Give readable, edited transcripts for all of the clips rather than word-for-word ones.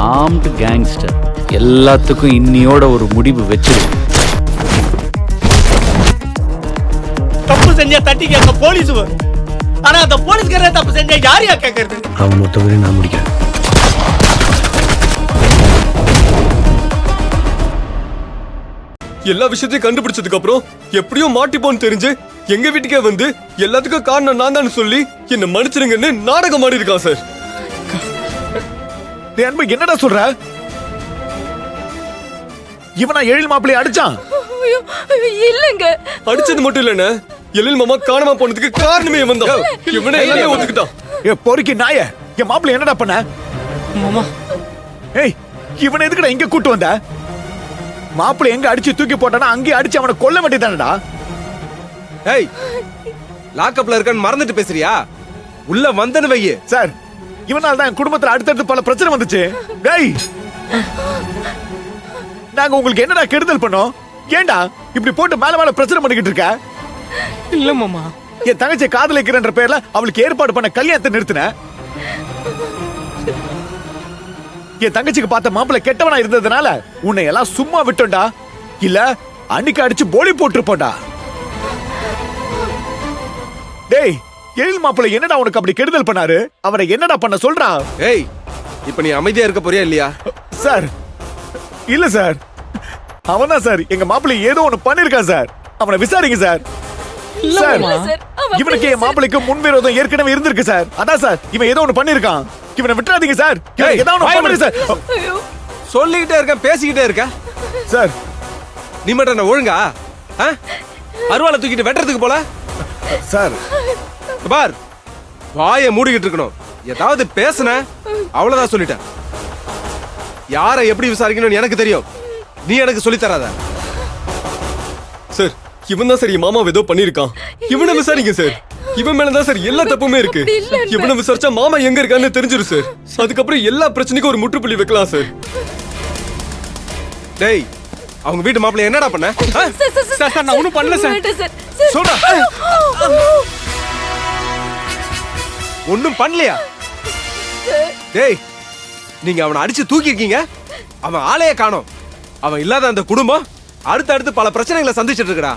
Armed gangster. எல்லாத்துக்கும் இன்னியோட ஒரு முடிவு வச்சிருக்கோம். தப்பு செஞ்சா தட்டி கேட்க போலீஸ் வரும். ஆனா அந்த போலீஸ்காரே தப்பு செஞ்சா யாரையா கேட்கறது? அவன் மொத்தமே நான் முடிக்கிறேன். எல்லா விஷயத்தையும் கண்டுபிடிச்சதுக்கு அப்புறம் எப்படியோ மாட்டிப்போன்னு தெரிஞ்சு எங்க வீட்டுக்கே வந்து எல்லாத்துக்கும் காரணம் நான் தான் சொல்லி என்ன மன்னிச்சிருங்கன்னு நாடகம் ஆடி இருக்கான் சார். அன்பு என்னடா சொல்ற? இவனா எழில் மாப்பிள்ளை அடிச்சான்? இல்லங்க, அடிச்சது மட்டும் இல்லன்னு எழில் மாமா காணாம போனதுக்கு காரணமே இவன் தான். இவனே எல்லாமே ஒத்துக்கிட்டான். ஏ பொறுக்கி நாய, என் மாப்பிள்ளை என்னடா பண்ண? மாமா, ஏய் இவனை எதுக்குடா இங்க கூட்டு வந்த? மாப்பிள்ளை எங்க அடிச்சு தூக்கி போட்டானா அங்கே அடிச்சு அவனை கொல்ல வேண்டியதானடா. ஏய், லாக்அப்ல இருக்கான்னு மறந்துட்டு பேசுறியா? உள்ள வந்தனு வையே. சார், இவனால தான் என் குடும்பத்துல அடுத்தடுத்து பல பிரச்சனை வந்துச்சு. டேய், நாங்க உங்களுக்கு என்னடா கெடுதல் பண்ணோம்? ஏன்டா இப்படி போட்டு மேல மேல பிரச்சனை பண்ணிக்கிட்டு இருக்க? இல்ல மாமா, என் தங்கச்சி காதலிக்கிறன்ற பேர்ல அவளுக்கு ஏற்பாடு பண்ண கல்யாணத்தை நிறுத்தின. என் தங்கச்சிக்கு பார்த்த மாப்பிள்ளை கெட்டவனா இருந்ததுனால உன்னை எல்லாம் சும்மா விட்டோம்டா. இல்ல அன்னைக்கு அடிச்சு போலி போட்டுருப்போம்டா. டேய், எழில் மாப்பிள்ளை என்னடா உனக்கு அப்படி கெடுதல் பண்ணாரு? அவரை என்னடா பண்ண சொல்றா? ஏய், இப்ப நீ அமைதியா இருக்க போறியா இல்லையா? சார், இல்ல சார், அவன்தான் சார் எங்க மாப்பிள்ளை ஏதோ ஒண்ணு பண்ணிருக்கான் சார். அவனை விசாரிங்க சார். சார், இவனுக்கு என் மாப்பிள்ளைக்கு முன்விரோதம் ஏற்கனவே இருந்திருக்கு சார். அதான் சார் இவன் ஏதோ ஒண்ணு பண்ணிருக்கான். இவனை விட்டுறாதீங்க சார். ஏதாவது ஒண்ணு பண்ணுங்க சார். சொல்லிக்கிட்டே இருக்க, பேசிக்கிட்டே இருக்க. சார், நீ மட்டும் என்ன ஒழுங்கா அருவாளை தூக்கிட்டு வெட்டுறதுக்கு போல? சார் பார், வாயை மூடிக்கிட்டு இருக்கணும். ஏதாவது பேசுன அவ்வளவுதான் சொல்லிட்டேன். யாரை எப்படி விசாரிக்கணும்னு எனக்கு தெரியும். நீ எனக்கு சொல்லி தராத. சார், இவன் தான் சார் என் மாமா ஏதோ பண்ணிருக்கான். இவனை விசாரிங்க சார். இவன் மேலதான் சார் எல்லா தப்புமே இருக்கு. இவனை விசாரிச்சா மாமா எங்க இருக்கான்னு தெரிஞ்சிரும் சார். அதுக்கப்புறம் எல்லா பிரச்சனைக்கும் ஒரு முற்றுப்புள்ளி வைக்கலாம் சார். டேய், அவங்க வீட்டு மாப்பிள்ளை என்னடா பண்ண? சார் நான் ஒண்ணும் பண்ணல சார். சொல்றா. ஒண்ணும் பண்ணலையா? டேய், நீங்க அவனை அடிச்சு தூக்கி இருக்கீங்க. அவன் ஆளையே காணோம். அவன் இல்லாத அந்த குடும்பம் அடுத்து பல பிரச்சனைகளை சந்திச்சிட்டு இருக்கடா.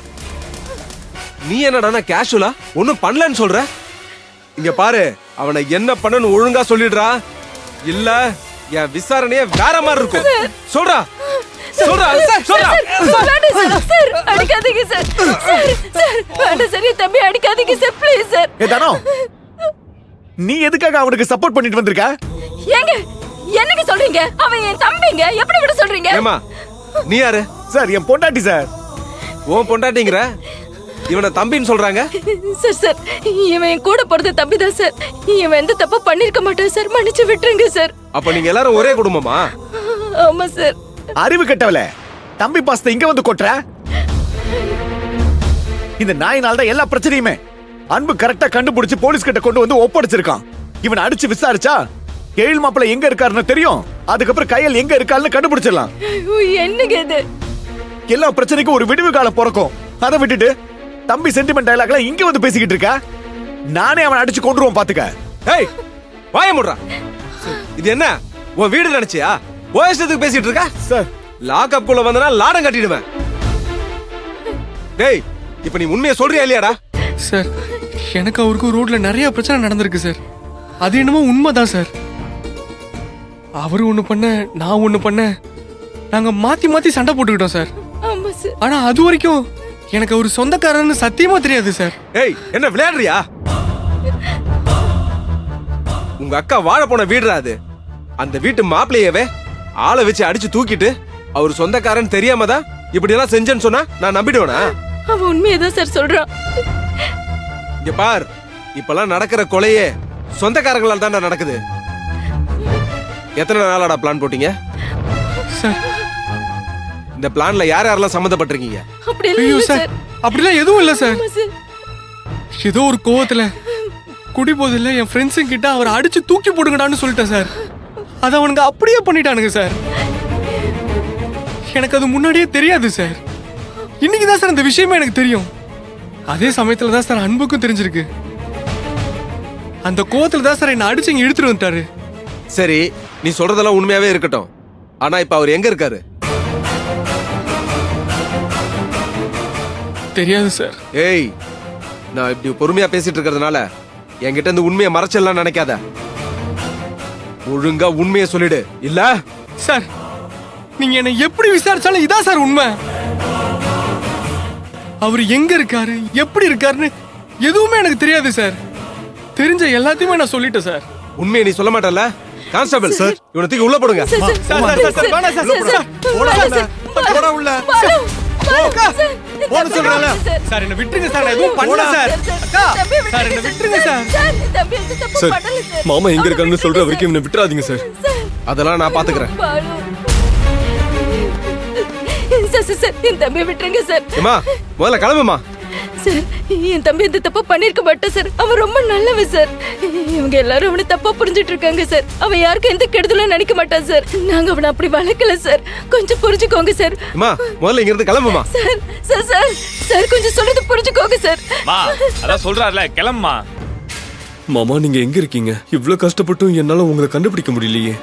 நீ என்னடா கேஷுவலா ஒண்ணும் பண்ணலன்னு சொல்ற? இங்க பாரு, அவனை என்ன பண்ணனு ஒழுங்கா சொல்லிடுறா. இல்ல என் விசாரணையே வேற மாதிரி இருக்கும். சொல்றா சொல்றா சொல்றா. சார் அடிக்காதீங்க சார். சார் வேண்டாம் சார், என் தம்பி அடிக்காதீங்க சார், ப்ளீஸ் சார். ஏ தானோ, நீ எதுக்காக அவனுக்கு சப்போர்ட் பண்ணிட்டு வந்திருக்க? ஏங்க என்னங்க சொல்றீங்க? அவன் என் தம்பிங்க, எப்படி விட சொல்றீங்க? ஏமா, நீ யாரு? சார், என் பொண்டாட்டி சார். உன் பொண்டாட்டிங்கிற? இவனை தம்பின்னு சொல்றாங்க. சார் சார், இவன் என் கூட பிறந்த தம்பி தான் சார். இவன் எந்த தப்பு பண்ணிருக்க மாட்டான் சார், மன்னிச்சு விட்டுருங்க சார். அப்ப நீங்க எல்லாரும் ஒரே குடும்பமா? ஆமா சார். அறிவு கெட்டவள, தம்பி பாசத்தை இங்க வந்து கொட்டுற. இந்த நாயினால தான் எல்லா பிரச்சனையுமே. அன்பு கரெக்டா கண்டுபிடிச்சு போலீஸ் கிட்ட கொண்டு வந்து ஒப்படைச்சிருக்கான். இவன் அடிச்சு விசாரிச்சா எழில் மாப்பிள்ளை எங்க இருக்காருன்னு தெரியும். அதுக்கப்புறம் கையல் எங்க இருக்காருன்னு கண்டுபிடிச்சிடலாம். என்னங்க இது? எல்லா பிரச்சனைக்கும் ஒரு விடுவு காலம் பிறக்கும். அதை விட்டுட்டு தம்பி சென்டிமெண்ட் டயலாக்லாம் இங்க வந்து பேசிக்கிட்டு இருக்க. நானே அவனை அடிச்சு கொண்டுருவோம் பாத்துக்க. ஏய், வாய மூடுறா. இது என்ன உன் வீடு நினைச்சியா? ஓ இஷ்டத்துக்கு பேசிட்டு இருக்க? சார், லாக்அப் குள்ள வந்தனா லாடம் கட்டிடுவேன். டேய், இப்ப நீ உண்மையை சொல்றியா இல்லையாடா? சார், எனக்கு அவருக்கு ரோட்ல நிறைய பிரச்சனை நடந்திருக்கு சார். அது என்னமோ உண்மைதான் சார். அவரு ஒண்ணு பண்ண, நான் ஒண்ணு பண்ண, நாங்க மாத்தி மாத்தி சண்டை போட்டுக்கிட்டோம் சார். ஆமா சார். ஆனா அது வரைக்கும் எனக்கு ஒரு சொந்தக்காரன்னு சத்தியமா தெரியாது சார். ஏய், என்ன விளையாடுறியா? உங்க அக்கா வாழ போன வீடுடா அது. அந்த வீட்டு மாப்பிள்ளையவே ஆளை வச்சு அடிச்சு தூக்கிட்டு அவர் சொந்தக்காரன் தெரியாம தான் இப்படி எல்லாம் செஞ்சேன்னு சொன்னா நான் நம்பிடுவேனா? அவன் உண்மையதான் சார் சொல்றான். இங்க பார், இப்பெல்லாம் நடக்கிற கொலையே சொந்தக்காரங்களால தான் நடக்குது. எத்தனை நாளாடா பிளான் போட்டீங்க? சார், இந்த பிளான்ல யார் யாரெல்லாம் சம்மந்தப்பட்டிருக்கீங்க? அப்படி ஐயோ இல்ல சார், சார். அப்படிலாம் எதுவும் இல்ல சார். ஆமா சார். ஏதோ ஒரு கோவத்துல குடிபோதில்ல என் ஃப்ரெண்ட்ஸுங்க கிட்ட அவரை அடிச்சு தூக்கி போடுங்கடான்னு சொல்லிட்டேன் சார். அதை அவனுங்க அப்படியே பண்ணிட்டானுங்க சார். எனக்கு அது முன்னாடியே தெரியாது சார். இன்னைக்கு தான் சார் அந்த விஷயமே எனக்கு தெரியும். அதே சமயத்துல தான் சார் அன்புக்கும் தெரிஞ்சிருக்கு. அந்த கோவத்துல தான் சார் என்ன அடிச்சு இங்க இழுத்துட்டு வந்துட்டாரு. சரி, நீ சொல்றதெல்லாம் உண்மையாவே இருக்கட்டும். ஆனா இப்ப அவர் எங்க இருக்காரு? தெரியாது சார். ஏய், நான் இப்படி பொறுமையா பேசிட்டு இருக்கிறதுனால என்கிட்ட இருந்து உண்மையை மறைச்செல்லாம் நினைக்காத. ஒழுங்கா உண்மையை சொல்லிடு. இல்ல சார், நீங்க என்ன எப்படி விசாரிச்சாலும் இதான் சார் உண்மை. அவர் எங்க இருக்காரு, எப்படி இருக்காருன்னு எதுவுமே எனக்கு தெரியாது சார். தெரிஞ்ச எல்லாத்தையுமே நான் சொல்லிட்டேன் சார். உண்மையை நீ சொல்ல மாட்டல? கான்ஸ்டபிள் சார், இவனை தூக்கி உள்ள போடுங்க. Sir, sir, sir, sir, sir, வேணாம் சார், சார், சார், போடா சார், போடா உள்ள. பாலு, பாலு, அக்கா, சார், போன்னு சொல்றேன்ல. சார், சார், என்ன விட்டுருங்க சார், நான் எதுவும் பண்ணல சார். அக்கா, சார், என்ன விட்டுருங்க சார். சார், தம்பி எந்த தப்பு சார், பண்ணல சார். மாமா எங்க இருக்காருன்னு சொல்ற வரைக்கும் இவனை விட்டுறாதீங்க சார். சார், அதெல்லாம் நான் பாத்துக்கிறேன். பாலு. சார், சார், சார், என் தம்பியை விட்டுருங்க சார். ஏமா, முதல்ல கிளம்புமா. சார், என் தம்பி எந்த தப்பா பண்ணிருக்க மாட்டான் சார். அவன் ரொம்ப நல்லவன் சார். இவங்க எல்லாரும் அவனை தப்பா புரிஞ்சிட்டு இருக்காங்க சார். அவன் யாருக்கும் எந்த கெடுதலும் நினைக்க மாட்டான் சார். நாங்க அவனை அப்படி வளர்க்கல சார். கொஞ்சம் புரிஞ்சுக்கோங்க சார். ஏமா, முதல்ல இங்க இருந்து கிளம்புமா. சார், சார், சார், சார், கொஞ்சம் சொல்றது புரிஞ்சுக்கோங்க சார். மா அதான் சொல்றாருல, கிளம்புமா. மாமா நீங்க எங்க இருக்கீங்க? இவ்ளோ கஷ்டப்பட்டும் என்னால உங்களை கண்டுபிடிக்க முடியலையே.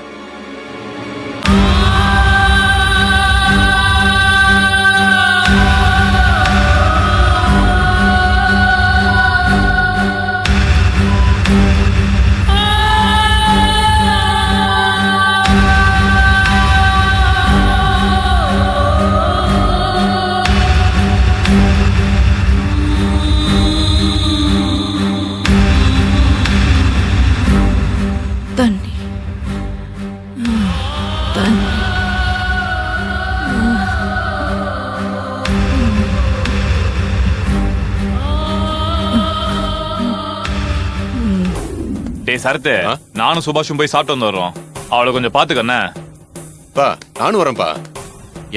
தண்ணி, தண்ணி. டேய் சரத்து, நானும் சுபாஷும் போய் சாப்பிட்டு வந்துடுறோம். அவளை கொஞ்சம் பாத்துக்கண்ணே. பா நானும் வரேன்ப்பா.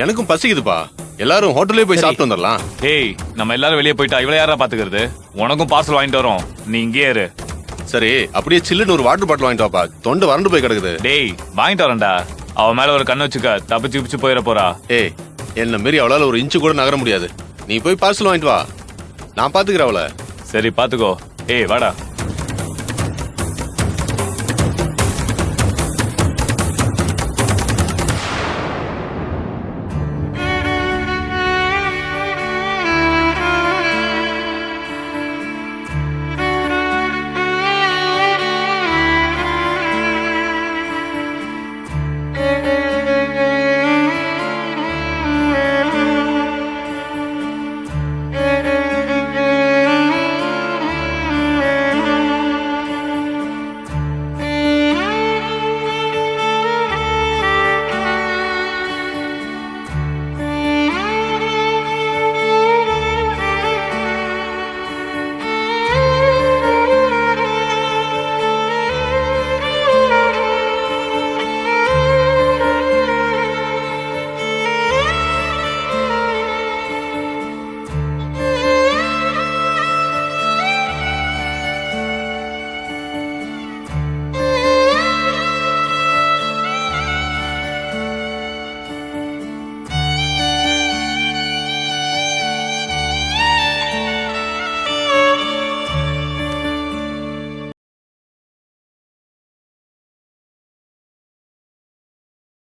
எனக்கும் பசிக்குதுப்பா. எல்லாரும் ஹோட்டல்லே போய் சாப்பிட்டு வந்துடலாம். டேய், நம்ம எல்லாரும் வெளியே போயிட்டா இவளை யாரா பாத்துக்கிறது? உனக்கும் பார்சல் வாங்கிட்டு வரோம், நீ இங்கே இரு. சரி, அப்படியே சில்லுன்னு ஒரு வாட்டர் பாட்டில் வாங்கிட்டு வாப்பா. தொண்டை வறண்டு போய் கிடக்குது. டேய், வாங்கிட்டு வரேன்டா. அவ மேல ஒரு கண்ணு வச்சுக்க, தப்பிச்சு பிச்சு போயிட போறா. ஏய், என்ன மீறி அவளால ஒரு இன்ச்சு கூட நகர முடியாது. நீ போய் பார்சல் வாங்கிட்டு வா, நான் பாத்துக்கிறேன் அவளை. சரி பாத்துக்கோ. ஏய் வாடா.